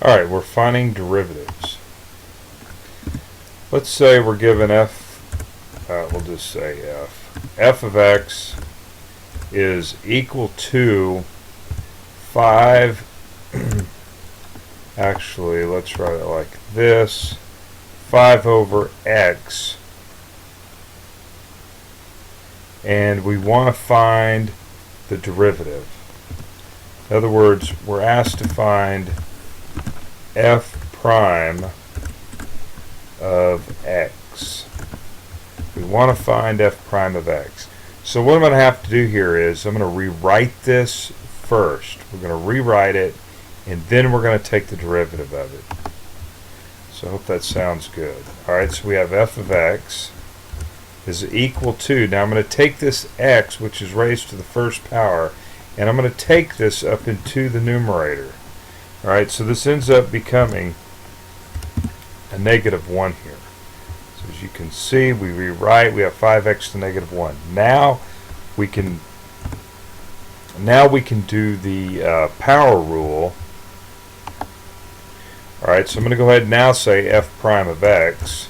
Alright, we're finding derivatives. Let's say we're given we'll just say f of x is equal to 5, actually let's write it like this, 5 over x, and we want to find the derivative. In other words, we're asked to find f prime of x. We want to find f prime of x. So what I'm going to have to do here is I'm going to rewrite this first. We're going to rewrite it, and then we're going to take the derivative of it. So I hope that sounds good. Alright, so we have f of x is equal to, now I'm going to take this x, which is raised to the first power, and I'm going to take this up into the numerator. Alright, so this ends up becoming a negative 1 here. So as you can see, we rewrite, we have 5x to negative 1. Now we can do the power rule. Alright, so I'm going to go ahead and now say f prime of x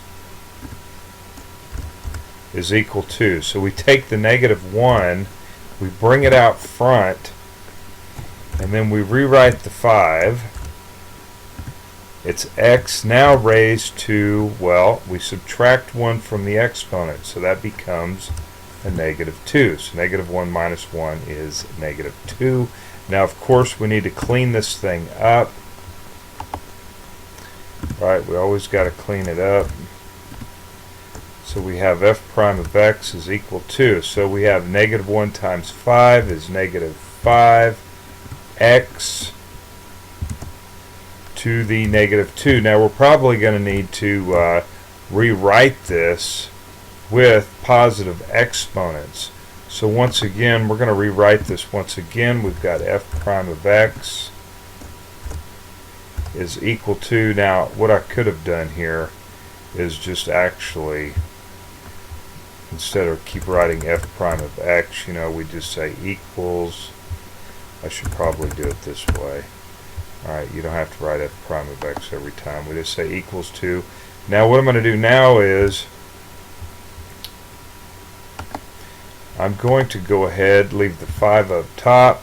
is equal to, so we take the negative 1, we bring it out front, and then we rewrite the 5. It's x now raised to, well, we subtract 1 from the exponent, so that becomes a negative 2. So negative 1 minus 1 is negative 2. Now, of course, we need to clean this thing up. Right, we always got to clean it up. So we have f prime of x is equal to, so we have negative 1 times 5 is negative 5, x to the negative 2. Now we're probably going to need to rewrite this with positive exponents. So once again, we're going to rewrite this once again. We've got f prime of x is equal to, now what I could have done here is just actually, instead of keep writing f prime of x, we just say equals. I should probably do it this way. Alright, you don't have to write f prime of x every time. We just say equals to. Now what I'm going to do now is I'm going to go ahead, leave the 5 up top,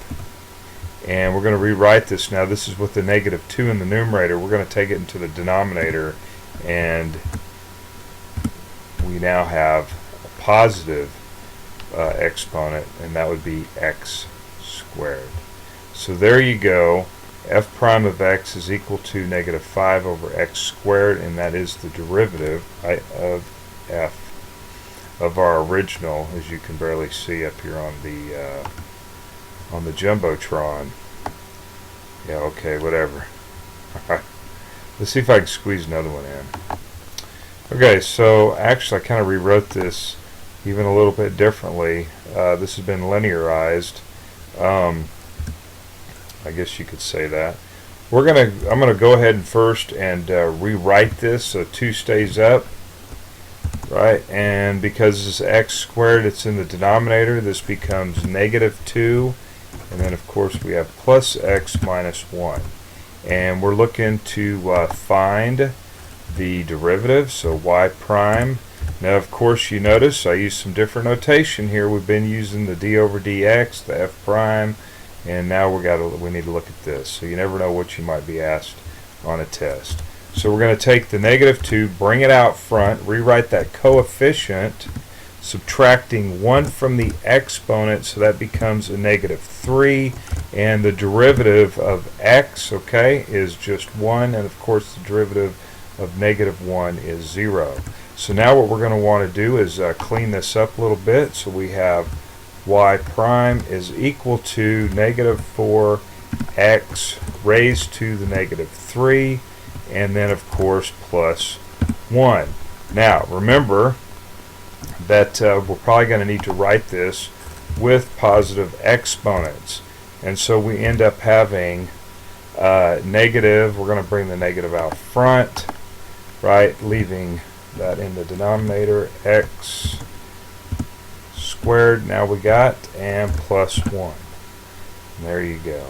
and we're going to rewrite this. Now this is with the negative 2 in the numerator. We're going to take it into the denominator, and we now have a positive exponent, and that would be x squared. So there you go. F prime of x is equal to negative 5 over x squared, and that is the derivative of f of our original, as you can barely see up here on the Jumbotron. Yeah, okay, whatever. Alright, let's see if I can squeeze another one in. Okay, so actually I kind of rewrote this even a little bit differently. This has been linearized. I guess you could say that. I'm gonna go ahead and first and rewrite this so 2 stays up, right? And because this is x squared, it's in the denominator. This becomes negative 2, and then of course we have plus x minus 1. And we're looking to find the derivative, so y prime. Now of course you notice I used some different notation here. We've been using the d over dx, the f prime, and now we need to look at this. So you never know what you might be asked on a test. So we're going to take the negative 2, bring it out front, rewrite that coefficient, subtracting 1 from the exponent, so that becomes a negative 3, and the derivative of x, okay, is just 1, and of course the derivative of negative 1 is 0. So now what we're going to want to do is clean this up a little bit. So we have y prime is equal to negative 4x raised to the negative 3, and then of course plus 1. Now remember that we're probably going to need to write this with positive exponents, and so we end up having negative. We're going to bring the negative out front, right, leaving that in the denominator, x squared now we got, and plus 1. And there you go.